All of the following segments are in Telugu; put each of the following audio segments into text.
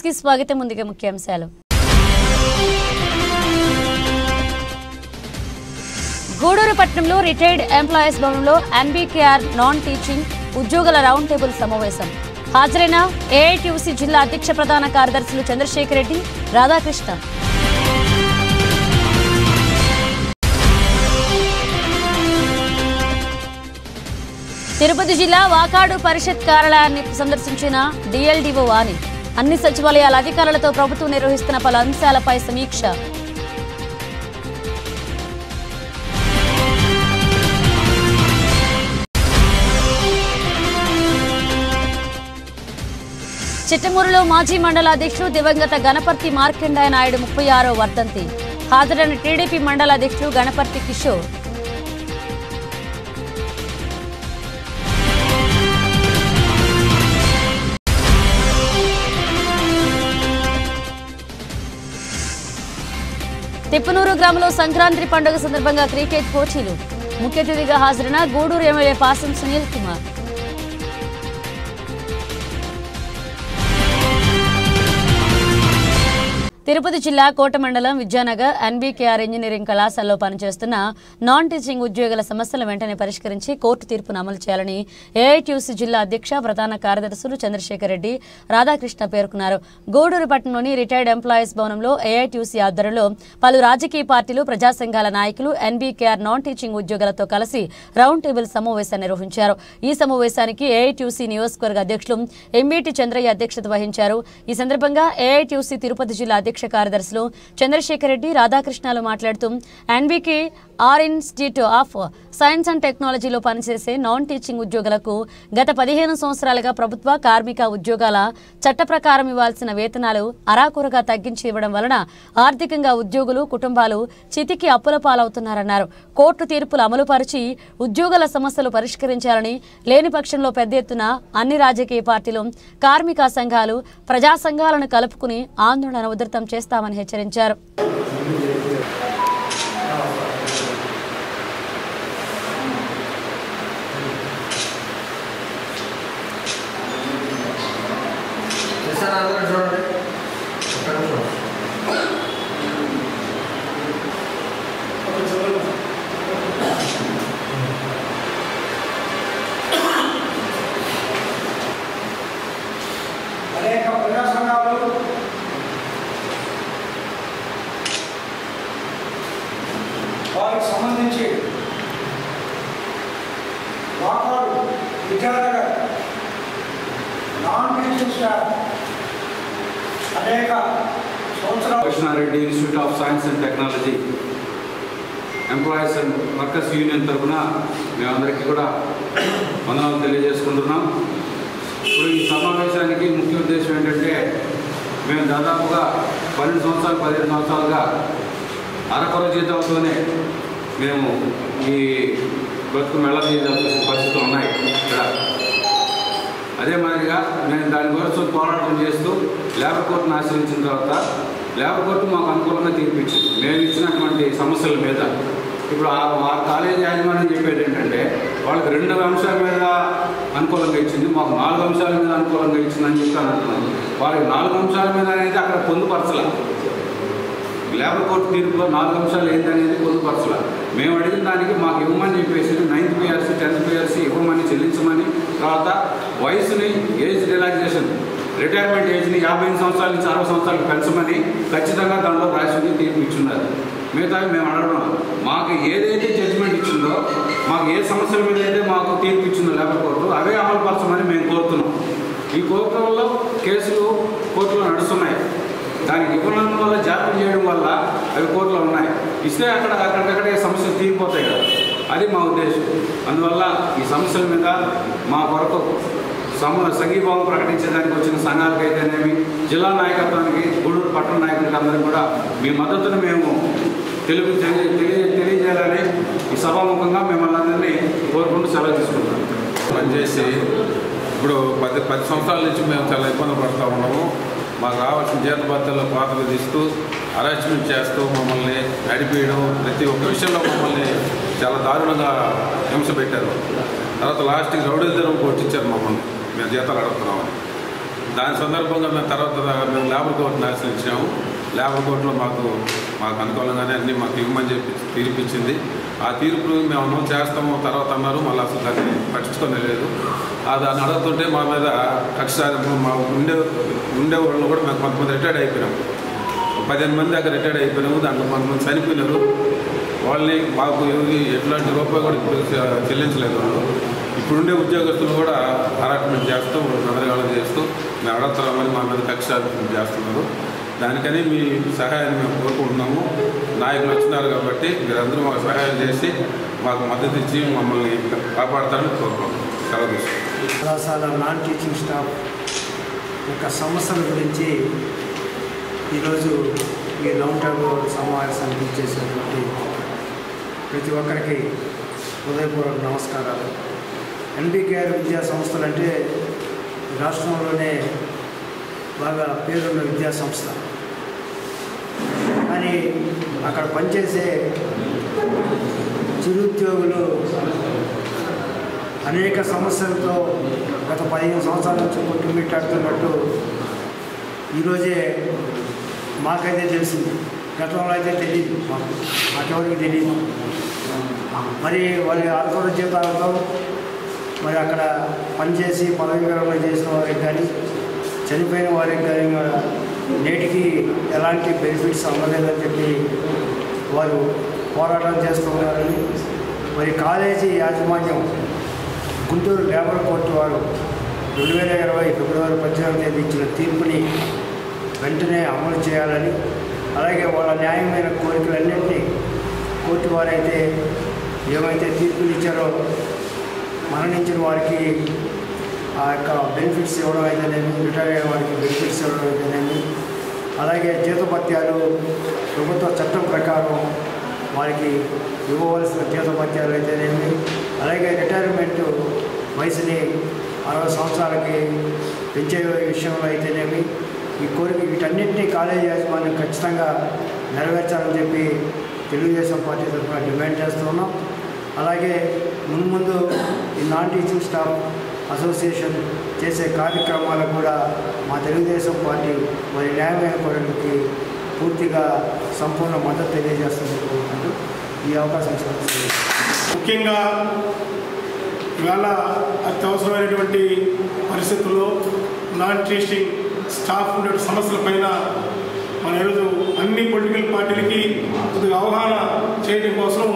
కి స్వాగతం. ముందుగా ముఖ్యాంశాలు. గూడూరు పట్టణంలో రిటైర్డ్ ఎంప్లాయీస్ భవనంలో ఎన్బీకేఆర్ నాన్ టీచింగ్ ఉద్యోగుల రౌండ్ టేబుల్ సమావేశం. హాజరైన ఏఐటీయూసీ జిల్లా అధ్యక్ష ప్రధాన కార్యదర్శులు చంద్రశేఖర్ రెడ్డి, రాధాకృష్ణ. తిరుపతి జిల్లా వాకాడు పరిషత్ కార్యాలయాన్ని సందర్శించిన డిఎల్డీఓ వాణి. అన్ని సచివాలయాల అధికారులతో ప్రభుత్వం నిర్వహిస్తున్న పలు అంశాలపై సమీక్ష. చిట్టమూరులో మాజీ మండల అధ్యక్షుడు దివంగత గణపర్తి మార్కండాయ నాయుడు 36వ వర్ధంతి. హాజరైన టీడీపీ మండల అధ్యక్షుడు గణపర్తి కిషోర్. తిప్పనూరు గ్రామంలో సంక్రాంతి పండుగ సందర్భంగా క్రికెట్ కోచీలు. ముఖ్య అతిథిగా హాజరైన గూడూరు ఎమ్మెల్యే పాసం సునీల్ కుమార్. తిరుపతి జిల్లా కోట మండలం విద్యానగర్ ఎన్బీకేఆర్ ఇంజనీరింగ్ కళాశాలలో పనిచేస్తున్న నాన్ టీచింగ్ ఉద్యోగుల సమస్యలను వెంటనే పరిష్కరించి కోర్టు తీర్పును అమలు చేయాలని ఏఐటీయూసీ జిల్లా అధ్యక్ష ప్రధాన కార్యదర్శులు చంద్రశేఖర్ రెడ్డి, రాధాకృష్ణ పేర్కొన్నారు. గూడూరు పట్టణంలోని రిటైర్డ్ ఎంప్లాయీస్ భవనంలో ఏఐటీయూసీ ఆధ్వర్యంలో పలు రాజకీయ పార్టీలు, ప్రజా సంఘాల నాయకులు ఎన్బీకేఆర్ నాన్ టీచింగ్ ఉద్యోగులతో కలిసి రౌండ్ టేబుల్ సమావేశాన్ని నిర్వహించారు. ఈ సమావేశానికి ఏఐటీయూసీ నియోజకవర్గ అధ్యక్షులు ఎంబీటీ చంద్రయ్య అధ్యక్షత వహించారు. ఈ సందర్భంగా ఏఐటీయూసీ తిరుపతి జిల్లా అధ్యక్ష కార్యదర్శులు చంద్రశేఖర్ రెడ్డి, రాధాకృష్ణలు మాట్లాడుతూ NBKR institute of science and టెక్నాలజీలో పనిచేసే నాన్ టీచింగ్ ఉద్యోగులకు గత 15 సంవత్సరాలుగా ప్రభుత్వ, కార్మిక ఉద్యోగాల చట్ట ప్రకారం ఇవ్వాల్సిన వేతనాలు అరాకొరగా తగ్గించి ఇవ్వడం వలన ఆర్థికంగా ఉద్యోగులు, కుటుంబాలు చితికి అప్పుల పాలవుతున్నారన్నారు. కోర్టు తీర్పులు అమలుపరిచి ఉద్యోగుల సమస్యలు పరిష్కరించాలని, లేని పక్షంలో పెద్ద ఎత్తున అన్ని రాజకీయ పార్టీలు, కార్మిక సంఘాలు, ప్రజా సంఘాలను కలుపుకుని ఆందోళన ఉధృతం చేస్తామని హెచ్చరించారు. అనేక ప్రజా సంఘాలు వారికి సంబంధించి Vakadu Vidyanagar non teaching staff అనేక సంవత్సరాలు Krishna Reddy institute of science and technology employees and workers union తరఫున మేమందరికీ కూడా వందనాలు తెలియజేసుకుంటున్నాం. ఇప్పుడు ఈ సమావేశానికి ముఖ్య ఉద్దేశం ఏంటంటే, మేము దాదాపుగా 12 సంవత్సరాలు 15 సంవత్సరాలుగా అరకొర జీతాలతోనే మేము ఈ బ్రతుకు మెళ్ళ చేయాల్సిన పరిస్థితులు ఉన్నాయి ఇక్కడ. అదే మాదిరిగా మేము దాని కోసం పోరాటం చేస్తూ లేబర్ కోర్టును ఆశ్రయించిన తర్వాత లేబర్ కోర్టు మాకు అనుకూలంగా తీర్పిచ్చింది మేము ఇచ్చినటువంటి సమస్యల మీద. ఇప్పుడు ఆ కాలేజీ యాజమాన్యం చెప్పేది ఏంటంటే, వాళ్ళకి 2 అంశాల మీద అనుకూలంగా ఇచ్చింది, మాకు 4 అంశాల మీద అనుకూలంగా ఇచ్చిందని చెప్పి అంటున్నాను. వాళ్ళకి 4 అంశాల మీద అనేది అక్కడ పొందుపరచలే. లేబర్ కోర్టు తీర్పులో 4 అంశాలు ఏంటనేది పొందుపరచలే. మేము అడిగిన దానికి మాకు ఇవ్వమని చెప్పేసి 9th PRC 10th PRC ఇవ్వమని, చెల్లించమని, తర్వాత వయసుని ఏజ్ రిలాక్సేషన్ రిటైర్మెంట్ ఏజ్ని 55 సంవత్సరాల నుంచి 60 సంవత్సరాలకు పెంచమని ఖచ్చితంగా దానిలో రాసి తీర్పు ఇచ్చున్నారు. మిగతా మేము అడగడం, మాకు ఏదైతే జడ్జిమెంట్ ఇచ్చిందో, మాకు ఏ సమస్యల మీద అయితే మాకు తీర్పు ఇచ్చిందో లేబర్ కోర్టు, అవే అమలుపరచమని మేము కోరుతున్నాం. ఈ కోర్టులలో కేసులు కోర్టులో నడుస్తున్నాయి. దానికి ఇవ్వడం వల్ల, జాప్యం చేయడం వల్ల అవి కోర్టులో ఉన్నాయి. ఇస్తే అక్కడికక్కడే సమస్యలు తీరిపోతాయి కదా, అది మా ఉద్దేశం. అందువల్ల ఈ సమస్యల మీద మా కొరకు సంఘీభావం ప్రకటించడానికి వచ్చిన సంఘాలకైతేనేమి, జిల్లా నాయకత్వానికి, గూడూరు పట్టణ నాయకులకి అందరికీ కూడా మీ మద్దతును మేము తెలియజేయాలని ఈ సభాముఖంగా మిమ్మల్ని అందరినీ కోరుకుంటూ సెలవు తీసుకుంటాం. పనిచేసి ఇప్పుడు 10 సంవత్సరాల నుంచి మేము చాలా ఇబ్బంది పడుతూ ఉన్నాము. మాకు రావాల్సిన జీతభత్యాలు పాత్రలు తీస్తూ అరెస్ట్మెంట్ చేస్తూ మమ్మల్ని నడిపేయడం, ప్రతి ఒక్క విషయంలో మమ్మల్ని చాలా దారుణంగా హింస పెట్టారు. తర్వాత లాస్ట్కి రౌడీల తెరువు కొట్టించారు మమ్మల్ని, మేము జీతాలు అడుగుతున్నామని. దాని సందర్భంగా మేము తర్వాత మేము లేబర్ కోర్టును ఆశ్రయించాము. లేబర్ కోర్టులో మాకు అనుకూలంగానే అన్నీ మాకు ఇవ్వమని చెప్పి తీర్పు ఇచ్చింది. ఆ తీర్పు మేము అమలు చేస్తాము తర్వాత అన్నారు. మళ్ళీ అసలు దాన్ని పట్టించుకోలేదు. దాన్ని అడుగుతుంటే మా మీద కక్ష సాధింపు మా ఉండేవాళ్ళు కూడా మేము కొంతమంది రిటైర్డ్ అయిపోయినాము. 15 మంది దాకా రిటైర్డ్ అయిపోయినాము. దాంట్లో కొంతమంది చనిపోయినారు. వాళ్ళని మాకు ఎట్లాంటి రూపాయి కూడా ఇప్పుడు చెల్లించలేదు. వాళ్ళు ఇప్పుడుండే ఉద్యోగస్తులు కూడా అలాట్మెంట్ చేస్తూ గందరగోళం చేస్తూ మేము అడుగుతామని మా మీద కక్ష సాధింపు చేస్తున్నారు. దానికని మీ సహాయాన్ని మేము కోరుకుంటున్నాము. నాయకులు వచ్చినారు కాబట్టి మీరందరూ మాకు సహాయం చేసి మాకు మద్దతు ఇచ్చి మమ్మల్ని కాపాడతారని కోరుకుంటున్నాం. సెలవు తీసుకుంటాం. కళాశాల నాన్ టీచింగ్ స్టాఫ్ యొక్క సమస్యల గురించి ఈరోజు ఈ రౌండ్ టేబుల్ సమావేశానికి ఇచ్చేసినటువంటి ప్రతి ఒక్కరికి హృదయపూర్వక నమస్కారాలు. ఎన్బీకేఆర్ విద్యా సంస్థలు అంటే రాష్ట్రంలోనే బాగా పేరున్న విద్యా సంస్థ. కానీ అక్కడ పనిచేసే చిరుద్యోగులు అనేక సమస్యలతో గత 15 సంవత్సరాల నుంచి కొట్టుమిట్టాడుతున్నట్టు ఈరోజే మాకైతే తెలిసింది. గతంలో అయితే తెలియదు, మాకెవరికి తెలియదు. మరి వాళ్ళ ఆత్మహత్య జీతాలతో మరి అక్కడ పనిచేసి పదవి విరమణ చేసిన వారికి కానీ చనిపోయిన వారికి కానీ నేటికి ఎలాంటి బెనిఫిట్స్ అందలేదని చెప్పి వారు పోరాటం చేస్తూ ఉన్నారని మరి కాలేజీ యాజమాన్యం గుంటూరు లేబర్ కోర్టు వారు 2020 ఫిబ్రవరి 18వ తేదీ ఇచ్చిన తీర్పుని వెంటనే అమలు చేయాలని, అలాగే వాళ్ళ న్యాయమైన కోరికలన్నింటినీ కోర్టు వారైతే ఏమైతే తీర్పులు ఇచ్చారో మరణించిన వారికి ఆ యొక్క బెనిఫిట్స్ ఇవ్వడం అయితేనేమి, రిటైర్ అయిన వారికి బెనిఫిట్స్ ఇవ్వడం అయితేనేమి, అలాగే జీతభత్యాలు ప్రభుత్వ చట్టం ప్రకారం వారికి ఇవ్వవలసిన జీతభత్యాలు అయితేనేమి, అలాగే రిటైర్మెంట్ వయసుని 60 సంవత్సరాలకి పెంచే విషయంలో అయితేనేమి ఈ కోరిక వీటన్నింటినీ కాలేజీ యాజమాన్యం ఖచ్చితంగా నెరవేర్చాలని చెప్పి తెలుగుదేశం పార్టీ తరఫున డిమాండ్ చేస్తున్నాం. అలాగే ముందు ఈ నాన్ టీచింగ్ స్టాఫ్ అసోసియేషన్ చేసే కార్యక్రమాలకు కూడా మా తెలుగుదేశం పార్టీ మరి న్యాయమైన కోరికకి పూర్తిగా సంపూర్ణ మద్దతు తెలియజేస్తుంది కోరుకుంటూ ఈ అవకాశం ఇస్తుంది. ముఖ్యంగా ఇవాళ అత్యవసరమైనటువంటి పరిస్థితుల్లో నాన్ టీచింగ్ స్టాఫ్ ఉండే సమస్యలపైన మన ఈరోజు అన్ని పొలిటికల్ పార్టీలకి కొద్దిగా అవగాహన చేయడం కోసం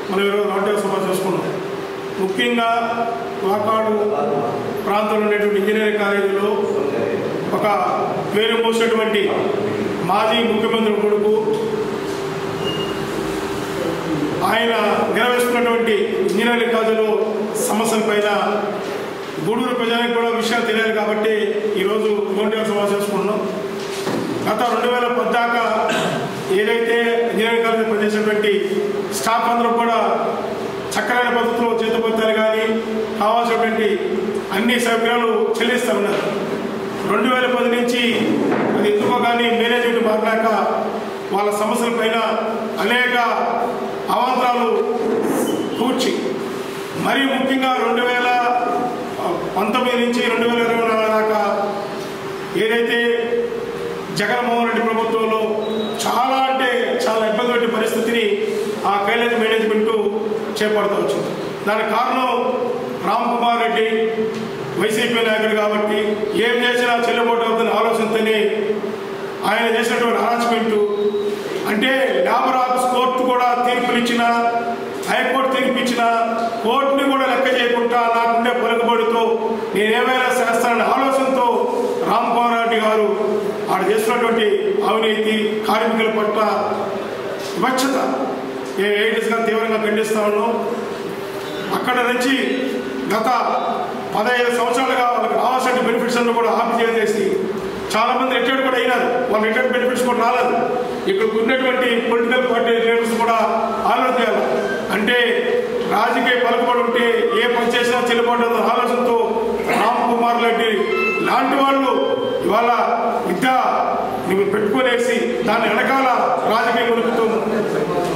మనం ఈరోజు రౌండ్ టేబుల్ సభ చేసుకున్నాం. ముఖ్యంగా వాకాడు ప్రాంతంలో ఉండేటువంటి ఇంజనీరింగ్ కాలేజీలో ఒక పేరు మోసినటువంటి మాజీ ముఖ్యమంత్రి కొడుకు ఆయన నిర్వహిస్తున్నటువంటి ఇంజనీరింగ్ కాలేజీలో సమస్యలపైన గూడూరు ప్రజలకు కూడా విషయాలు తెలియాలి కాబట్టి ఈరోజు రౌండ్ టేబుల్ సభ చేసుకుంటున్నాం. గత 2010 దాకా ఏదైతే ఇంజనీరింగ్ కాలేజీ పనిచేసినటువంటి స్టాఫ్ అందరూ కూడా చక్కరైన పద్ధతిలో జీతభత్యాలు కానీ కావాల్సినటువంటి అన్ని సౌకర్యాలు చెల్లిస్తూ ఉన్నారు. 2010 నుంచి అది ఎందుకో కానీ మేనేజ్మెంట్ మాట్లాడాక వాళ్ళ సమస్యలపైన అనేక అవాంతరాలు కూర్చి మరీ ముఖ్యంగా 2019 నుంచి 2024 దాకా ఏదైతే జగన్మోహన్ రెడ్డి ప్రభుత్వంలో చాలా ఇబ్బంది పెట్టే పరిస్థితిని ఆ కాలేజ్ మేనేజ్మెంటు చేపడుతూ వచ్చింది. దానికి కారణం రామ్ కుమార్ రెడ్డి వైసీపీ నాయకుడు కాబట్టి ఏం చేసినా చెల్లుబాటు అవుతున్న ఆలోచనతోనే ఆయన చేసినటువంటి హరాస్మెంటు అంటే లేబర్ ఆఫీస్ కోర్టు కూడా తీర్పులు ఇచ్చిన, హైకోర్టు తీర్పు ఇచ్చిన కోర్టుని కూడా లెక్క చేయకుండా నాకుండే పలుకుబడితో నేనేమైనా చేస్తానన్న ఆలోచనతో రామ్ కుమార్ రెడ్డి గారు ఆడ చేస్తున్నటువంటి అవినీతి కార్మికుల పట్ల వివక్షత ఏఐటీస్గా తీవ్రంగా ఖండిస్తూ ఉన్నాం. అక్కడ నుంచి గత 15 సంవత్సరాలుగా వాళ్ళకి రావాల్సిన బెనిఫిట్స్ అన్ని కూడా ఆఫ్ చేసేసి చాలామంది రిటైర్డ్ కూడా అయినారు. వాళ్ళ రిటైర్డ్ బెనిఫిట్స్ కూడా రాలేదు. ఇక్కడ ఉన్నటువంటి పొలిటికల్ పార్టీ లీడర్స్ కూడా ఆలోచించాలి. అంటే రాజకీయ పలుకుబడి ఉంటే ఏ పని చేసినా చెల్లుబాటు ఆలోచనతో రామ్ కుమార్ రెడ్డి లాంటి వాళ్ళు ఇవాళ విద్య పెట్టుకునేసి దాన్ని వెనకాల రాజకీయ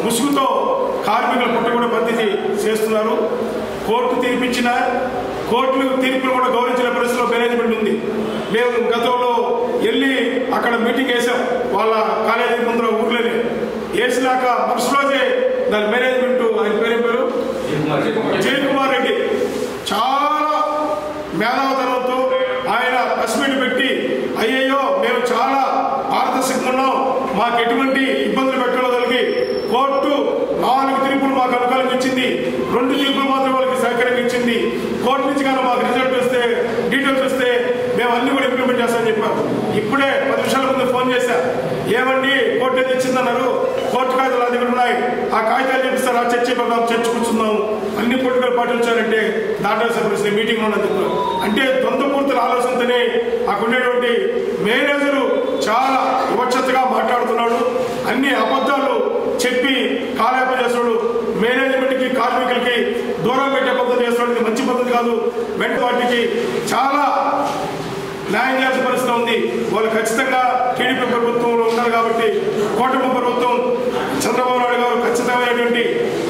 ముసుగుతో కార్మికుల పుట్ట కూడా భర్తీ చేస్తున్నారు. కోర్టు తీర్పిచ్చిన కోర్టులు తీర్పులు కూడా గౌరవించిన పరిస్థితిలో మేనేజ్మెంట్ ఉంది. మేము గతంలో వెళ్ళి అక్కడ మీటింగ్ వేసాం వాళ్ళ కాలేజీ ముందర ఊర్లోనే. వేసినాక ఫస్ట్ రోజే దాని మేనేజ్మెంట్, ఆయన పేరు జయ్ కుమార్ రెడ్డి చాలా మేధావతనంతో ఆయన ప్రెస్ మీట్ పెట్టి అయ్యయ్యో మేము చాలా పారదర్శకంగా ఉన్నాం, మాకు ఎటువంటి ఇబ్బందులు పెట్టగలిగి కోర్టు 4 తీర్పులు మాకు అనుకూలంగా ఇచ్చింది, 2 తీర్పులు మాత్రం వాళ్ళకి సహకరంగా ఇచ్చింది. కోర్టు నుంచి కానీ మాకు రిజల్ట్ వస్తే డీటెయిల్స్ వస్తే మేము అన్ని కూడా ఇంప్లిమెంట్ చేస్తామని చెప్పారు. ఇప్పుడే 10 నిమిషాల ముందు ఫోన్ చేశా, ఏమండి కోర్టు ఏది ఇచ్చిందన్నారు, కోర్టు కాగితాలు నా దగ్గర ఉన్నాయి, ఆ కాగితాలు చూపిస్తారు, ఆ చర్చ పెడదాం, చర్చ కూర్చుందాం, అన్ని పొలిటికల్ పార్టీలు వచ్చారంటే దాటాల్సిన పరిస్థితి మీటింగ్లో ఉన్నది. అంటే ద్వంద్వపూర్తుల ఆలోచనతోనే అక్కడ ఉండేటువంటి మేనేజరు చాలా వివక్షతగా మాట్లాడుతున్నాడు, అన్ని అబద్ధాలు చెప్పి కాలయాపన చేస్తున్నాడు, మేనేజ్మెంట్కి కార్మికులకి దూరం పెట్టే పద్ధతి చేస్తున్నాడు. ఇది మంచి పద్ధతి కాదు. వెంట వాటికి చాలా న్యాయం చేయాల్సిన పరిస్థితి ఉంది. వాళ్ళు ఖచ్చితంగా టీడీపీ ప్రభుత్వంలో ఉన్నారు కాబట్టి కూటమి ప్రభుత్వం చంద్రబాబు నాయుడు గారు ఖచ్చితమైనటువంటి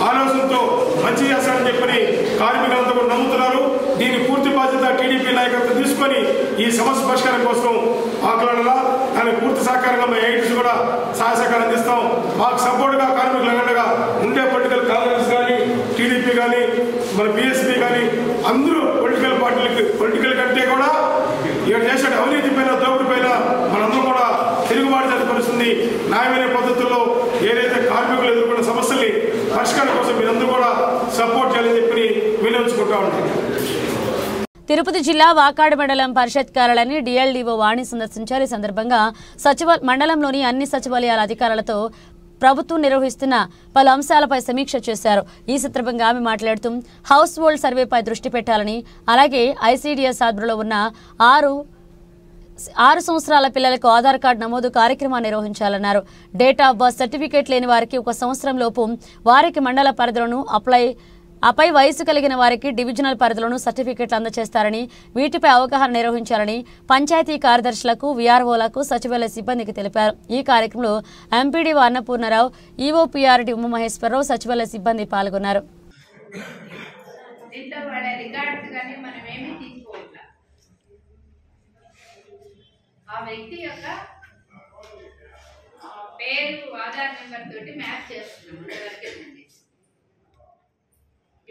ఆలోచనతో మంచి చేస్తారని చెప్పని కార్మికులంతా కూడా నమ్ముతున్నారు. దీని పూర్తి బాధ్యత టీడీపీ నాయకత్వం తీసుకొని ఈ సమస్య పరిష్కారం కోసం ఆకలనలా దానికి పూర్తి సహకారంగా మేము ఐటీసీ కూడా సహాయ సహకారం అందిస్తాం. మాకు సపోర్ట్గా కార్మికులు అండగా ఉండే పొలిటికల్ కాంగ్రెస్ కానీ టీడీపీ కానీ మన బీఎస్పీ కానీ అందరూ పొలిటికల్ పార్టీలకి పొలిటికల్ కంటే కూడా ఏడు చేసే అవినీతి పైన దోపిడి పైన మనందరం కూడా తిరుగుబాటు చేసే పరిస్థితుంది. న్యాయమైన పద్ధతుల్లో ఏదైతే కార్మికులు ఎదుర్కొన్న సమస్యల్ని పరిష్కారం కోసం మీరందరూ కూడా సపోర్ట్ చేయాలని చెప్పి వినియోగించుకుంటా ఉంటాం. తిరుపతి జిల్లా వాకాడు మండలం పరిషత్ కార్యాలయాన్ని డిఎల్డీఓ వాణి సందర్శించారు. ఈ సందర్భంగా మండలంలోని అన్ని సచివాలయాల అధికారులతో ప్రభుత్వం నిర్వహిస్తున్న పలు అంశాలపై సమీక్ష చేశారు. ఈ సందర్భంగా ఆమె మాట్లాడుతూ హౌస్ హోల్డ్ సర్వేపై దృష్టి పెట్టాలని, అలాగే ఐసీడీఎస్ ఆధ్వర్యంలో ఉన్న 6 సంవత్సరాల పిల్లలకు ఆధార్ కార్డు నమోదు కార్యక్రమాన్ని నిర్వహించాలన్నారు. డేట్ ఆఫ్ బర్త్ సర్టిఫికేట్ లేని వారికి 1 సంవత్సరం లోపు వారికి మండల పరిధిలోను ఆపై వయసు కలిగిన వారికి డివిజనల్ పరిధిలోను సర్టిఫికెట్లు అందజేస్తారని, వీటిపై అవగాహన నిర్వహించాలని పంచాయతీ కార్యదర్శులకు, వీఆర్ఓలకు, సచివాలయ సిబ్బందికి తెలిపారు. ఈ కార్యక్రమంలో ఎంపీడీ అన్నపూర్ణరావు, ఈఓపీఆర్డీ ఉమామహేశ్వరరావు, సచివాలయ సిబ్బంది పాల్గొన్నారు. ఆ వ్యక్తి యొక్క పేరు ఆధార్ నెంబర్ తోటి మ్యాచ్ చేస్తున్నాం.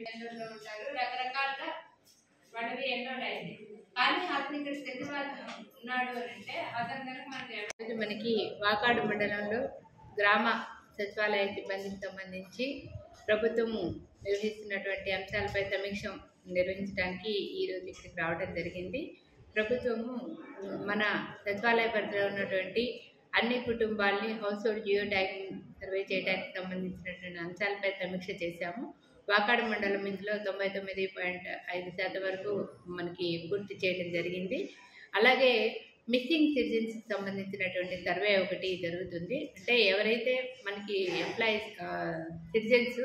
ఉంటారు రకరకాలుగా వాళ్ళవి ఎన్రోల్ అయింది, కానీ అతను ఇక్కడ తెలుగువాడు ఉన్నాడు అని అంటే అతని కనుక మనకి వాకాడు మండలంలో గ్రామ సచివాలయ సిబ్బందికి సంబంధించి ప్రభుత్వము నిర్వహిస్తున్నటువంటి అంశాలపై సమీక్ష నిర్వహించడానికి ఈరోజు ఇక్కడికి రావడం జరిగింది. ప్రభుత్వము మన సచివాలయ పరిధిలో ఉన్నటువంటి అన్ని కుటుంబాలని house hold geo tagging survey చేయడానికి సంబంధించినటువంటి అంశాలపై సమీక్ష చేశాము. వాకాడు మండలం ఇందులో 99.5% వరకు మనకి పూర్తి చేయడం జరిగింది. అలాగే మిస్సింగ్ సిటిజన్స్కి సంబంధించినటువంటి సర్వే ఒకటి జరుగుతుంది. అంటే ఎవరైతే మనకి ఎంప్లాయీస్ సిటిజన్స్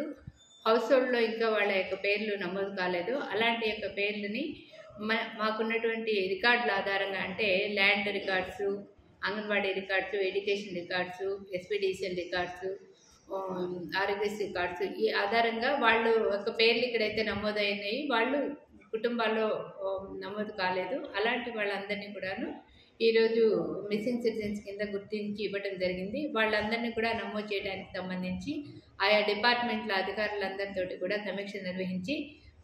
హౌస్ హోల్డ్లో ఇంకా వాళ్ళ యొక్క పేర్లు నమోదు కాలేదో అలాంటి యొక్క పేర్లని మాకున్నటువంటి రికార్డుల ఆధారంగా, అంటే land records, anganwadi records, education records, SPDCL records, Aarogyasri cards, ఈ ఆధారంగా వాళ్ళు ఒక పేర్లు ఇక్కడైతే నమోదైనాయి వాళ్ళు కుటుంబాల్లో నమోదు కాలేదు, అలాంటి వాళ్ళందరినీ కూడాను ఈరోజు మిస్సింగ్ సిటిజన్స్ కింద గుర్తించి ఇవ్వడం జరిగింది. వాళ్ళందరినీ కూడా నమోదు చేయడానికి సంబంధించి ఆయా డిపార్ట్మెంట్ల అధికారులందరితోటి కూడా సమీక్ష నిర్వహించి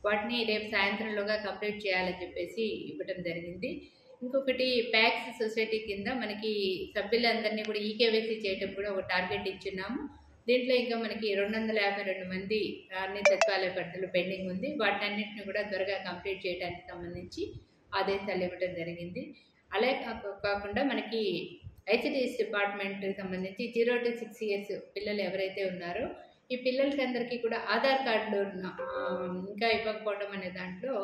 వాటిని రేపు సాయంత్రంలోగా కంప్లీట్ చేయాలని చెప్పేసి ఇవ్వడం జరిగింది. ఇంకొకటి ప్యాక్స్ సొసైటీ కింద మనకి సభ్యులందరినీ కూడా ఈకేవైసీ చేయడం కూడా ఒక టార్గెట్ ఇచ్చున్నాము. దీంట్లో ఇంకా మనకి 252 మంది అన్ని సచివాలయ పరిధిలో పెండింగ్ ఉంది. వాటన్నిటిని కూడా త్వరగా కంప్లీట్ చేయడానికి సంబంధించి ఆదేశాలు ఇవ్వడం జరిగింది. అలాగే కాకుండా మనకి ఐసిడిఎస్ డిపార్ట్మెంట్కి సంబంధించి 0 to 6 years పిల్లలు ఎవరైతే ఉన్నారో ఈ పిల్లలకి అందరికీ కూడా ఆధార్ కార్డులు ఇంకా ఇవ్వకపోవడం అనే దాంట్లో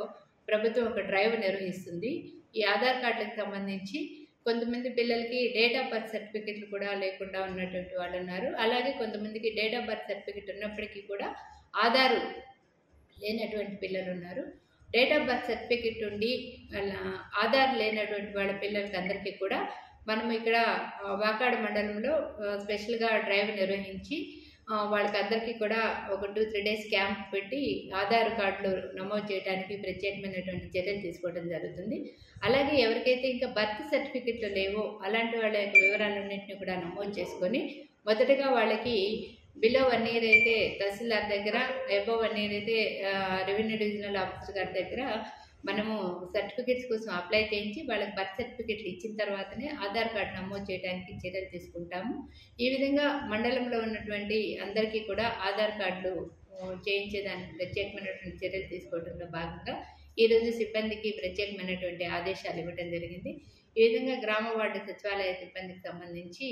ప్రభుత్వం ఒక డ్రైవ్ నిర్వహిస్తుంది. ఈ ఆధార్ కార్డులకు సంబంధించి కొంతమంది పిల్లలకి డేట్ ఆఫ్ బర్త్ సర్టిఫికెట్లు కూడా లేకుండా ఉన్నటువంటి వాళ్ళు ఉన్నారు. అలాగే కొంతమందికి డేట్ ఆఫ్ బర్త్ సర్టిఫికెట్ ఉన్నప్పటికీ కూడా ఆధారు లేనటువంటి పిల్లలు ఉన్నారు. డేట్ ఆఫ్ బర్త్ సర్టిఫికెట్ ఉండి ఆధార్ లేనటువంటి వాళ్ళ పిల్లలకి అందరికీ కూడా మనం ఇక్కడ వాకాడు మండలంలో స్పెషల్గా డ్రైవ్ నిర్వహించి వాళ్ళకందరికీ కూడా ఒక 2-3 days క్యాంప్ పెట్టి ఆధార్ కార్డులు నమోదు చేయడానికి ప్రత్యేకమైనటువంటి చర్యలు తీసుకోవడం జరుగుతుంది. అలాగే ఎవరికైతే ఇంకా బర్త్ సర్టిఫికెట్లు లేవో అలాంటి వాళ్ళ యొక్క వివరాలన్నింటినీ కూడా నమోదు చేసుకొని మొదటగా వాళ్ళకి బిలో 1 year అయితే తహసీల్దార్ దగ్గర, అబోవ్ 1 year అయితే రెవెన్యూ డివిజనల్ ఆఫీసర్ గారి దగ్గర మనము సర్టిఫికెట్స్ కోసం అప్లై చేయించి వాళ్ళకి బర్త్ సర్టిఫికెట్లు ఇచ్చిన తర్వాతనే ఆధార్ కార్డు నమోదు చేయడానికి చర్యలు తీసుకుంటాము. ఈ విధంగా మండలంలో ఉన్నటువంటి అందరికీ కూడా ఆధార్ కార్డులు చేయించేదానికి ప్రత్యేకమైనటువంటి చర్యలు తీసుకోవడంలో భాగంగా ఈరోజు సిబ్బందికి ప్రత్యేకమైనటువంటి ఆదేశాలు ఇవ్వడం జరిగింది. ఈ విధంగా గ్రామ వార్డు సచివాలయ సిబ్బందికి సంబంధించి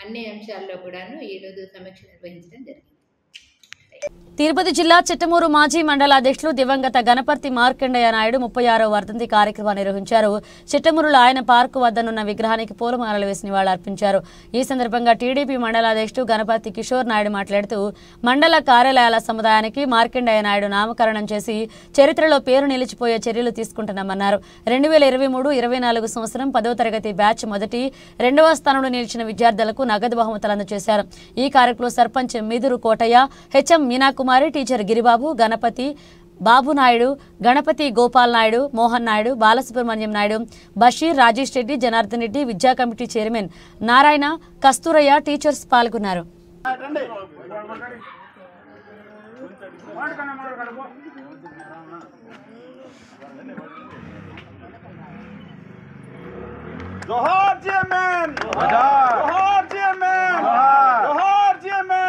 అన్ని అంశాల్లో కూడాను ఈరోజు సమీక్ష నిర్వహించడం జరిగింది. తిరుపతి జిల్లా చిట్టమూరు మాజీ మండల అధ్యక్షులు దివంగత గణపతి మార్కండయ్య నాయుడు 36వ వర్ధంతి కార్యక్రమాన్ని నిర్వహించారు. చిట్టమూరులో ఆయన పార్కు వద్దనున్న విగ్రహానికి పూలమాలలు వేసి నివాళులర్పించారు. ఈ సందర్భంగా టీడీపీ మండల అధ్యక్షుడు గణపతి కిషోర్ నాయుడు మాట్లాడుతూ మండల కార్యాలయాల సముదాయానికి మార్కండయ్య నాయుడు నామకరణం చేసి చరిత్రలో పేరు నిలిచిపోయే చర్యలు తీసుకుంటున్నామన్నారు. 2023-24 సంవత్సరం 10వ తరగతి బ్యాచ్ మొదటి, 2వ స్థానంలో నిలిచిన విద్యార్థులకు నగదు బహుమతులు అందజేశారు. ఈ కార్యక్రమంలో సర్పంచ్ మిదురు కోటయ్య, హెచ్ఎం మీనాకుమారి, టీచర్ గిరిబాబు, గణపతి బాబు నాయుడు, గణపతి గోపాల్ నాయుడు, మోహన్ నాయుడు, బాలసుబ్రహ్మణ్యం నాయుడు, బషీర్, రాజేష్ రెడ్డి, జనార్దన్ రెడ్డి, విద్యా committee chairman Narayana, Kasturaiah, teachers పాల్గొన్నారు. जोहार चेयरमैन, जोहार चेयरमैन, जोहार चेयरमैन।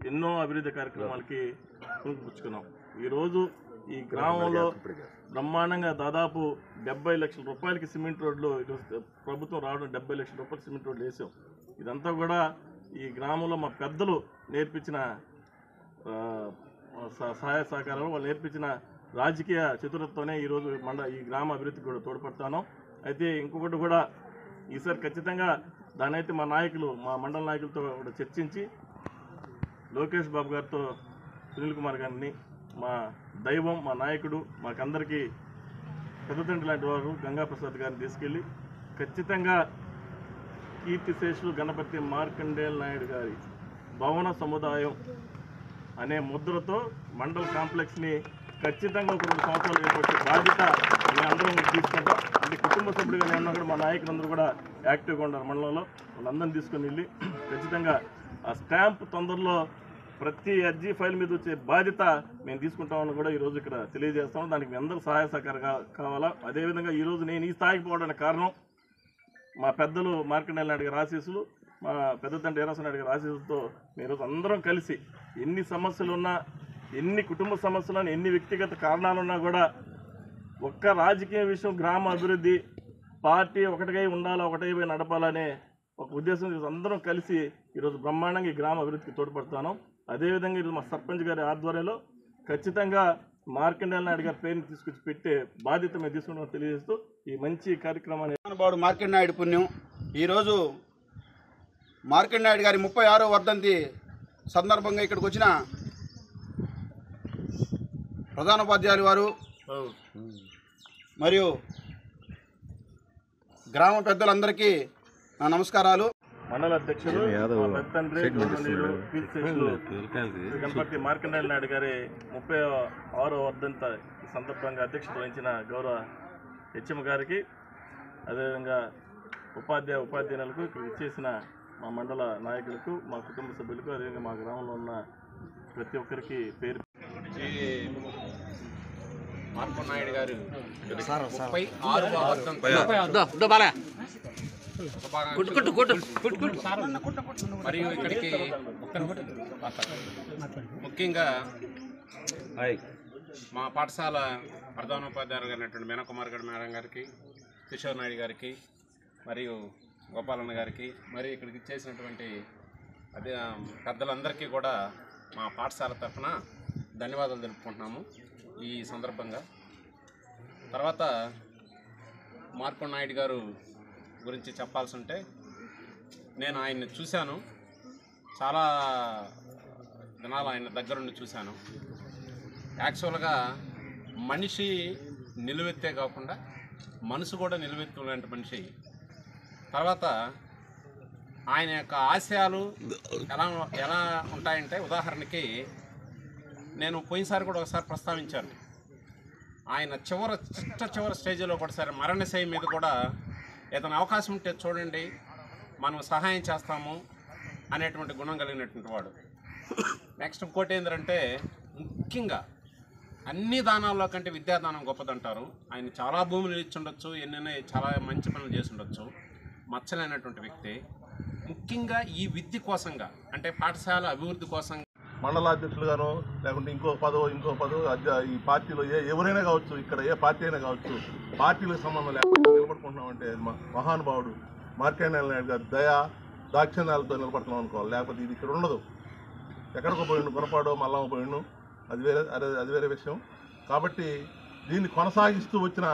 ఎన్నో అభివృద్ధి కార్యక్రమాలకి పుచ్చుకున్నాం. ఈరోజు ఈ గ్రామంలో బ్రహ్మాండంగా దాదాపు 70 లక్షల రూపాయలకి సిమెంట్ రోడ్లు ప్రభుత్వం రావడం 70 లక్షల రూపాయలు సిమెంట్ రోడ్లు వేసాం. ఇదంతా కూడా ఈ గ్రామంలో మా పెద్దలు నేర్పించిన సహాయ సహకారాలు, వాళ్ళు నేర్పించిన రాజకీయ చతురతతోనే ఈరోజు ఈ గ్రామ అభివృద్ధికి కూడా తోడ్పడతాను. అయితే ఇంకొకటి కూడా ఈసారి ఖచ్చితంగా దానైతే మా నాయకులు, మా మండల నాయకులతో కూడా చర్చించి లోకేష్ బాబు గారితో, సునీల్ కుమార్ గారిని, మా దైవం, మా నాయకుడు, మాకందరికీ పెద్ద తండ్రి లాంటి వారు గంగాప్రసాద్ గారిని తీసుకెళ్ళి ఖచ్చితంగా కీర్తిశేషులు గణపతి మార్కండేయ నాయుడు గారి భవన సముదాయం అనే ముద్రతో మండల కాంప్లెక్స్ని ఖచ్చితంగా ఒక 2 సంవత్సరాలు ఏర్పడే బాధ్యత మేము అందరం తీసుకుంటాం. అంటే కుటుంబ సభ్యులుగా ఉన్నా కూడా మా నాయకులందరూ కూడా యాక్టివ్గా ఉన్నారు మండలంలో. వాళ్ళందరినీ తీసుకొని వెళ్ళి ఖచ్చితంగా ఆ స్టాంప్ తొందరలో ప్రతి అర్జీ ఫైల్ మీద వచ్చే బాధ్యత మేము తీసుకుంటామని కూడా ఈరోజు ఇక్కడ తెలియజేస్తాము. దానికి మీ అందరూ సహాయ సహకారం కావాలా. అదేవిధంగా ఈరోజు నేను ఈ స్థాయికి పోవడానికి కారణం మా పెద్దలు మార్కండేయ నాయుడు గారి ఆశీస్సులు, మా పెద్ద తండ్రి ఈరాస నాయుడు గారి ఆశీస్సులతో ఈరోజు అందరం కలిసి ఎన్ని సమస్యలున్నా, ఎన్ని కుటుంబ సమస్యలున్నా, ఎన్ని వ్యక్తిగత కారణాలున్నా కూడా ఒక్క రాజకీయ విషయం, గ్రామ అభివృద్ధి, పార్టీ ఒకటిగా ఉండాలా, ఒకటే పోయి నడపాలనే ఒక ఉద్దేశం అందరం కలిసి ఈరోజు బ్రహ్మాండంగా ఈ గ్రామ అభివృద్ధికి తోడ్పడుతున్నాం. అదేవిధంగా ఈరోజు మా సర్పంచ్ గారి ఆధ్వర్యంలో ఖచ్చితంగా మార్కండేయ నాయుడు గారి పేరుని తీసుకొచ్చి పెట్టే బాధ్యత మేము తీసుకుంటామని తెలియజేస్తూ ఈ మంచి కార్యక్రమాన్ని మార్కండేయ నాయుడు పుణ్యం ఈరోజు మార్కండేయ నాయుడు గారి 36వ వర్ధంతి సందర్భంగా ఇక్కడికి వచ్చిన ప్రధానోపాధ్యాయులు వారు మరియు గ్రామ పెద్దలందరికీ నా నమస్కారాలు. మండల అధ్యక్షులు గణపతి మార్కండేయులు నాయుడు గారి 36వ వర్ధంత సందర్భంగా అధ్యక్షత వహించిన గౌరవ హెచ్ఎం గారికి, అదేవిధంగా ఉపాధ్యాయులకు ఇక్కడ ఇచ్చేసిన మా మండల నాయకులకు, మా కుటుంబ సభ్యులకు, అదేవిధంగా మా గ్రామంలో ఉన్న ప్రతి ఒక్కరికి పేరు మార్కండేయులు గారు మరియు ఇక్కడికి ముఖ్యంగా మా పాఠశాల ప్రధానోపాధ్యాయులు అయినటువంటి మీనాకుమార్ గౌడ్ మేడం గారికి, కిషోర్ నాయుడు గారికి, మరియు గోపాలన్న గారికి, మరియు ఇక్కడికి చేసినటువంటి అదే పెద్దలందరికీ కూడా మా పాఠశాల తరఫున ధన్యవాదాలు తెలుపుకుంటున్నాము ఈ సందర్భంగా. తర్వాత మార్కండేయులు గారు గురించి చెప్పాల్సి ఉంటే, నేను ఆయన్ని చూశాను, చాలా దినాలు ఆయన దగ్గరుండి చూశాను. యాక్చువల్గా మనిషి నిలువెత్తే కాకుండా మనసు కూడా నిలువెత్తు లాంటి మనిషి. తర్వాత ఆయన యొక్క ఆశయాలు ఎలా ఉంటాయంటే, ఉదాహరణకి నేను పోయినసారి కూడా ఒకసారి ప్రస్తావించాను, ఆయన చివరి స్టేజ్లో కూడా సరే మరణశయ్య మీద కూడా ఏదైనా అవకాశం ఉంటే చూడండి, మనం సహాయం చేస్తాము అనేటువంటి గుణం కలిగినటువంటి వాడు. నెక్స్ట్ ఇంకోటి ఏంటంటే, ముఖ్యంగా అన్ని దానాల్లో కంటే విద్యాదానం గొప్పదంటారు. ఆయన చాలా భూములు ఇచ్చి ఉండొచ్చు, ఎన్నెన్నో చాలా మంచి పనులు చేసి ఉండొచ్చు, మచ్చలేనటువంటి వ్యక్తి. ముఖ్యంగా ఈ విద్య కోసంగా, అంటే పాఠశాల అభివృద్ధి కోసం మండలాధ్యక్షులుగాను లేకుంటే ఇంకో పదవి ఈ పార్టీలో ఎవరైనా కావచ్చు, ఇక్కడ ఏ పార్టీ అయినా కావచ్చు, పార్టీలకు సంబంధం లేకుండా నిలబడుకుంటున్నామంటే మహానుభావుడు మార్కండేయులు నాయుడు గారు దయ దాక్షిణ్యాలతో నిలబడుతున్నాం అనుకోవాలి. లేకపోతే ఇది ఇక్కడ ఉండదు. ఎక్కడికో పోయిండు, గుణపాడో మల్లమ్మ పోయిండు, అది వేరే విషయం. కాబట్టి దీన్ని కొనసాగిస్తూ వచ్చిన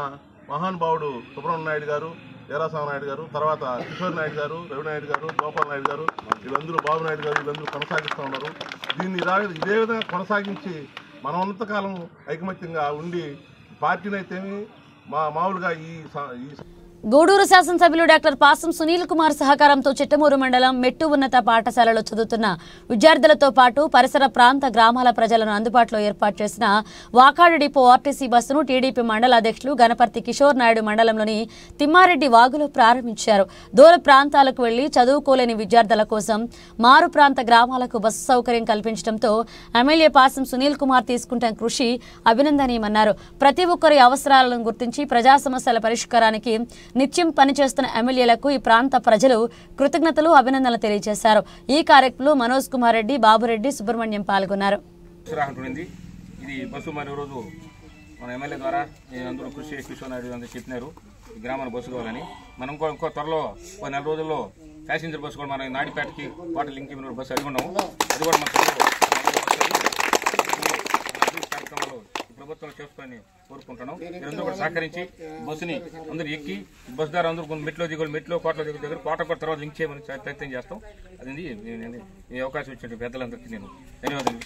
మహానుభావుడు సుబ్రహ్మణ్య నాయుడు గారు, వీరాస్వామి నాయుడు గారు, తర్వాత కిషోర్ నాయుడు గారు, రవినాయుడు గారు, గోపాల్ నాయుడు గారు, వీళ్ళందరూ బాబు నాయుడు గారు, వీళ్ళందరూ కొనసాగిస్తూ ఉన్నారు. దీన్ని ఇదే విధంగా కొనసాగించి మనమంతకాలం ఐకమత్యంగా ఉండి పార్టీని అయితేమి మామూలుగా ఈ గూడూరు శాసనసభ్యులు డాక్టర్ పాసం సునీల్ కుమార్ సహకారంతో చిట్టమూరు మండలం మెట్టు ఉన్నత పాఠశాలలో చదువుతున్న విద్యార్థులతో పాటు పరిసర ప్రాంత గ్రామాల ప్రజలను అందుబాటులో ఏర్పాటు చేసిన వాకాడు డిపో ఆర్టీసీ బస్సును టీడీపీ మండల అధ్యక్షులు గణపతి కిషోర్ నాయుడు మండలంలోని తిమ్మారెడ్డి వాగులో ప్రారంభించారు. దూర ప్రాంతాలకు వెళ్లి చదువుకోలేని విద్యార్థుల కోసం మారు ప్రాంత గ్రామాలకు బస్సు సౌకర్యం కల్పించడంతో ఎమ్మెల్యే పాసం సునీల్ కుమార్ తీసుకుంటున్న కృషి అభినందనీయమన్నారు. ప్రతి ఒక్కరి అవసరాలను గుర్తించి ప్రజా సమస్యల పరిష్కారానికి నిత్యం పనిచేస్తున్న ఎమ్మెల్యేలకు ఈ ప్రాంత ప్రజలు కృతజ్ఞతలు, అభినందనలు తెలియజేశారు. ఈ కార్యక్రమంలో మనోజ్ కుమార్ రెడ్డి, బాబురెడ్డి, సుబ్రహ్మణ్యం పాల్గొన్నారు. ఇది బస్సు మరి రోజు మన ఎమ్మెల్యే ద్వారా అందరూ కృషి కిషోర్ నాయుడు అందరూ చెప్పినారు ఈ గ్రామాన్ని బస్సు కావాలని. మనం ఇంకో త్వరలో 4 రోజుల్లో ప్యాసింజర్ బస్సు కూడా మన నాడిపేటకి వాటర్ లింక్ బస్సు అడిగి ఉన్నాము. అది కూడా మన కార్యక్రమంలో ప్రభుత్వం చేసుకొని కోరుకుంటున్నాం. మీరందరూ కూడా సహకరించి బస్సుని అందరూ ఎక్కి బస్సు ద్వారా అందరూ మెట్లో కోట్ల దగ్గర కోట కూడా తర్వాత లింక్ చేయమని ప్రయత్నం చేస్తాం. అది ఈ అవకాశం ఇచ్చిన పెద్దలందరికీ నేను ధన్యవాదాలు.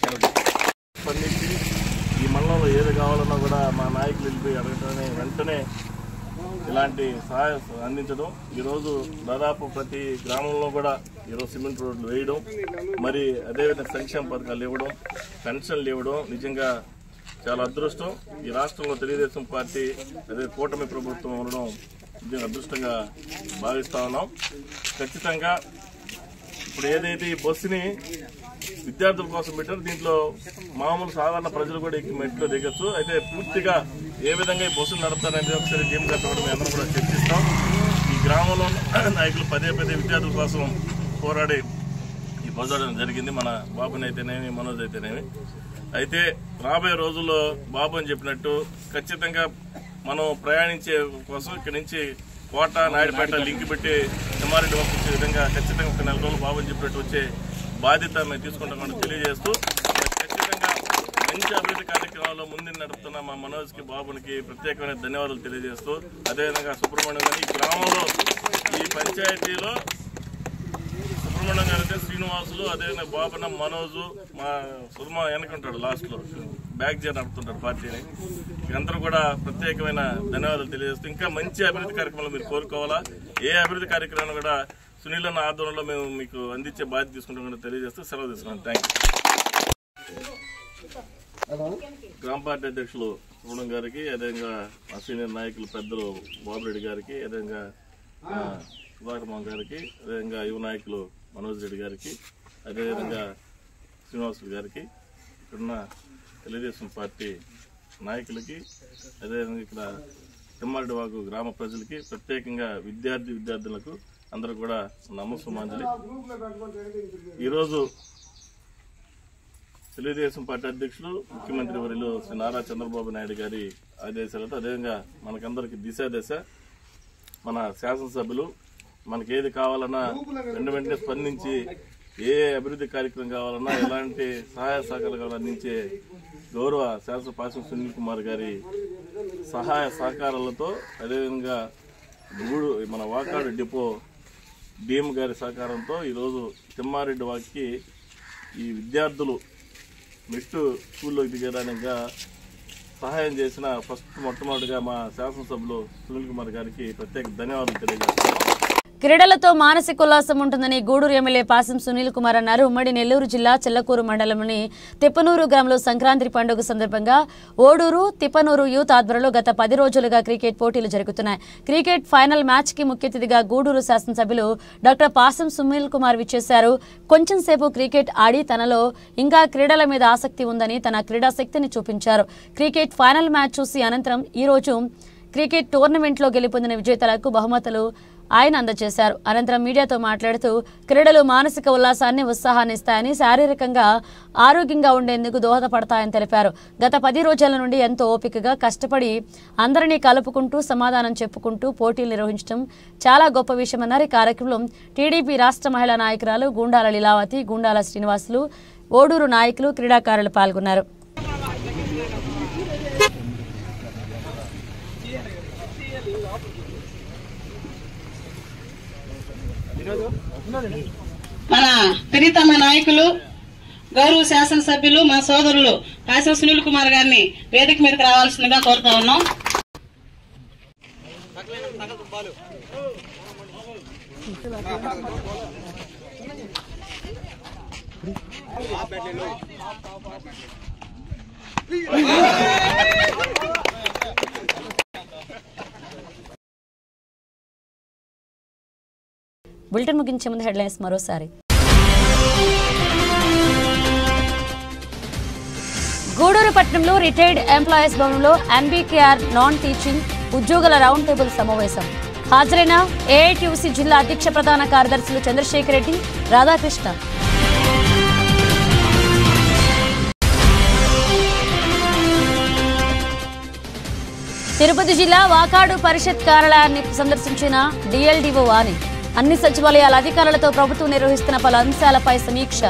ఈ మండలంలో ఏది కావాలన్నా కూడా మా నాయకులు వెళ్ళిపోయి అడగటమే వెంటనే ఇలాంటి సహాయం అందించడం. ఈరోజు దాదాపు ప్రతి గ్రామంలో కూడా ఈరోజు సిమెంట్ రోడ్లు వేయడం, మరి అదేవిధంగా సంక్షేమ పథకాలు ఇవ్వడం, పెన్షన్లు ఇవ్వడం నిజంగా చాలా అదృష్టం. ఈ రాష్ట్రంలో తెలుగుదేశం పార్టీ అదే కూటమి ప్రభుత్వం ఉండడం నిజంగా అదృష్టంగా భావిస్తా ఉన్నాం. ఖచ్చితంగా ఇప్పుడు ఏదైతే ఈ బస్సుని విద్యార్థుల కోసం పెట్టారు, దీంట్లో మామూలు సాధారణ ప్రజలు కూడా ఎక్కి మెట్లో దిగచ్చు. అయితే పూర్తిగా ఏ విధంగా ఈ బస్సులు నడుపుతారనేది ఒకసారి టీం కట్టడం అందరం కూడా చర్చిస్తాం. ఈ గ్రామంలో నాయకులు పదే విద్యార్థుల కోసం పోరాడి ఈ బస్సు జరిగింది. మన బాబుని అయితేనేమి, మనోజ్ అయితేనేమి. అయితే రాబోయే రోజుల్లో బాబు అని చెప్పినట్టు ఖచ్చితంగా మనం ప్రయాణించే కోసం ఇక్కడి నుంచి కోట, నాయుడుపేట లింక్ పెట్టి తిమ్మారెడ్డి పంపించే విధంగా ఖచ్చితంగా ఒక 4 రోజులు బాబు అని చెప్పినట్టు వచ్చే బాధ్యత మేము తీసుకుంటామని తెలియజేస్తూ, ఖచ్చితంగా మంచి అభివృద్ధి కార్యక్రమాల్లో ముందు నడుపుతున్న మా మనోజ్కి, బాబునికి ప్రత్యేకమైన ధన్యవాదాలు తెలియజేస్తూ, అదేవిధంగా సుబ్రహ్మణ్యం గారు ఈ గ్రామంలో ఈ పంచాయతీలో సుబ్రహ్మణ్యం గారు అయితే శ్రీనివాసులు, అదేవిధంగా బాబన్న, మనోజు, మా సుధమ వెనకుంటాడు లాస్ట్లో బ్యాక్ జర్ నడుపుతుంటారు పార్టీని. అందరూ కూడా ప్రత్యేకమైన ధన్యవాదాలు తెలియజేస్తూ ఇంకా మంచి అభివృద్ధి కార్యక్రమాలు మీరు కోరుకోవాలా. ఏ అభివృద్ధి కార్యక్రమాన్ని కూడా సునీల్ అన్న ఆధ్వర్యంలో మేము మీకు అందించే బాధ్యత తీసుకుంటాం తెలియజేస్తూ సెలవు తీసుకున్నాం. Thank you. గ్రామ పార్టీ అధ్యక్షులు సుబ్రహ్మణ్యం గారికి, అదేవిధంగా మా సీనియర్ నాయకులు పెద్దలు బాబురెడ్డి గారికి, అదేవిధంగా సుధాకర్ మోహన్ గారికి, అదేవిధంగా యువ నాయకులు మనోజ్ రెడ్డి గారికి, అదేవిధంగా శ్రీనివాసులు గారికి, ఇక్కడున్న తెలుగుదేశం పార్టీ నాయకులకి, అదేవిధంగా ఇక్కడ తిమ్మారెడ్డివాగు గ్రామ ప్రజలకి, ప్రత్యేకంగా విద్యార్థులకు అందరూ కూడా నమస్సుమాంజలి. ఈరోజు తెలుగుదేశం పార్టీ అధ్యక్షులు ముఖ్యమంత్రి వర్యులు శ్రీ నారా చంద్రబాబు నాయుడు గారి ఆదేశాలతో, అదేవిధంగా మనకందరికి దిశ మన శాసనసభ్యులు మనకి ఏది కావాలన్నా వెంటనే స్పందించి ఏ అభివృద్ధి కార్యక్రమం కావాలన్నా ఎలాంటి సహాయ సహకారాలు అందించే గౌరవ శాసన పాసం సునీల్ కుమార్ గారి సహాయ సహకారాలతో, అదేవిధంగా మన వాకాడు డిపో డిఎం గారి సహకారంతో ఈరోజు తిమ్మారెడ్డి వాక్కి ఈ విద్యార్థులు నెక్స్ట్ స్కూల్లోకి దిగడానికి సహాయం చేసిన మొట్టమొదటిగా మా శాసనసభ్యులు సునీల్ కుమార్ గారికి ప్రత్యేక ధన్యవాదాలు తెలియజేస్తున్నాం. క్రీడలతో మానసిక ఉల్లాసం ఉంటుందని గూడూరు ఎమ్మెల్యే పాసం సునీల్ కుమార్ అన్నారు. ఉమ్మడి నెల్లూరు జిల్లా చిల్లకూరు మండలంలోని తిప్పనూరు గ్రామంలో సంక్రాంతి పండుగ సందర్భంగా ఓడూరు తిప్పనూరు యూత్ ఆధ్వర్యంలో గత 10 రోజులుగా క్రికెట్ పోటీలు జరుగుతున్నాయి. క్రికెట్ ఫైనల్ మ్యాచ్ కి ముఖ్య అతిథిగా గూడూరు శాసనసభ్యులు డాక్టర్ పాసం సునీల్ కుమార్ విచ్చేశారు. కొంచెం సేపు క్రికెట్ ఆడి తనలో ఇంకా క్రీడల మీద ఆసక్తి ఉందని తన క్రీడా శక్తిని చూపించారు. క్రికెట్ ఫైనల్ మ్యాచ్ చూసి అనంతరం ఈ రోజు క్రికెట్ టోర్నమెంట్లో గెలుపొందిన విజేతలకు బహుమతులు ఆయన అందజేశారు. అనంతరం మీడియాతో మాట్లాడుతూ క్రీడలు మానసిక ఉల్లాసాన్ని, ఉత్సాహాన్ని ఇస్తాయని, శారీరకంగా ఆరోగ్యంగా ఉండేందుకు దోహదపడతాయని తెలిపారు. గత 10 రోజుల నుండి ఎంతో ఓపికగా కష్టపడి అందరినీ కలుపుకుంటూ సమాధానం చెప్పుకుంటూ పోటీలు నిర్వహించడం చాలా గొప్ప విషయమన్నారు. ఈ కార్యక్రమంలో టీడీపీ రాష్ట్ర మహిళా నాయకురాలు గుండాల లీలావతి, గుండాల శ్రీనివాసులు, ఓడూరు నాయకులు, క్రీడాకారులు పాల్గొన్నారు. మన ప్రీతమ నాయకులు గౌరవ శాసనసభ్యులు మా సోదరులు పాసం సునీల్ కుమార్ గారిని వేదిక మీదకి రావాల్సిందిగా కోరుతా ఉన్నాం. బులెటిన్ ముగించే ముందు హెడ్లైన్స్ మరోసారి. గూడూరు పట్టణంలో రిటైర్డ్ ఎంప్లాయీస్ భవనంలో ఎన్బీకేఆర్ నాన్ టీచింగ్ ఉద్యోగుల రౌండ్ టేబుల్ సమావేశం. హాజరైన ఏఐటీయూసీ జిల్లా అధ్యక్ష ప్రధాన కార్యదర్శులు చంద్రశేఖర్ రెడ్డి, రాధాకృష్ణ. తిరుపతి జిల్లా వాకాడు పరిషత్ కార్యాలయాన్ని సందర్శించిన డిఎల్డీఓ వాణి. అన్ని సచివాలయాల అధికారులతో ప్రభుత్వం నిర్వహిస్తున్న పలు అంశాలపై సమీక్ష.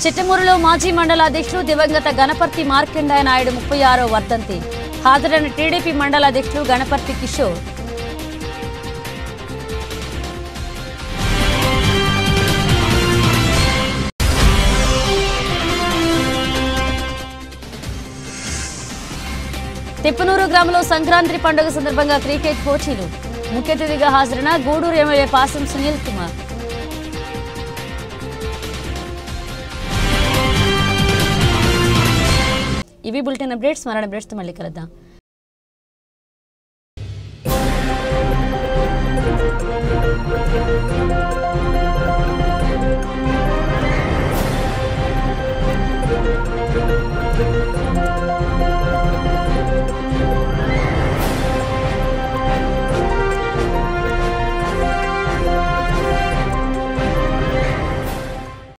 చిట్టమూరులో మాజీ మండల అధ్యక్షులు దివంగత గణపర్తి మార్కండాయ నాయుడు 36వ వర్ధంతి. హాజరైన టీడీపీ మండల అధ్యక్షులు గణపర్తి కిషోర్. తిప్పనూరు గ్రామంలో సంక్రాంతి పండుగ సందర్భంగా క్రికెట్ పోటీలు. ముఖ్య అతిథిగా హాజరైన గూడూరు ఎమ్మెల్యే పాసం సునీల్ కుమార్. ఇవి బులెటిన్ అప్డేట్స్. మరణ అప్డేట్స్తో మళ్ళీ కలుద్దాం.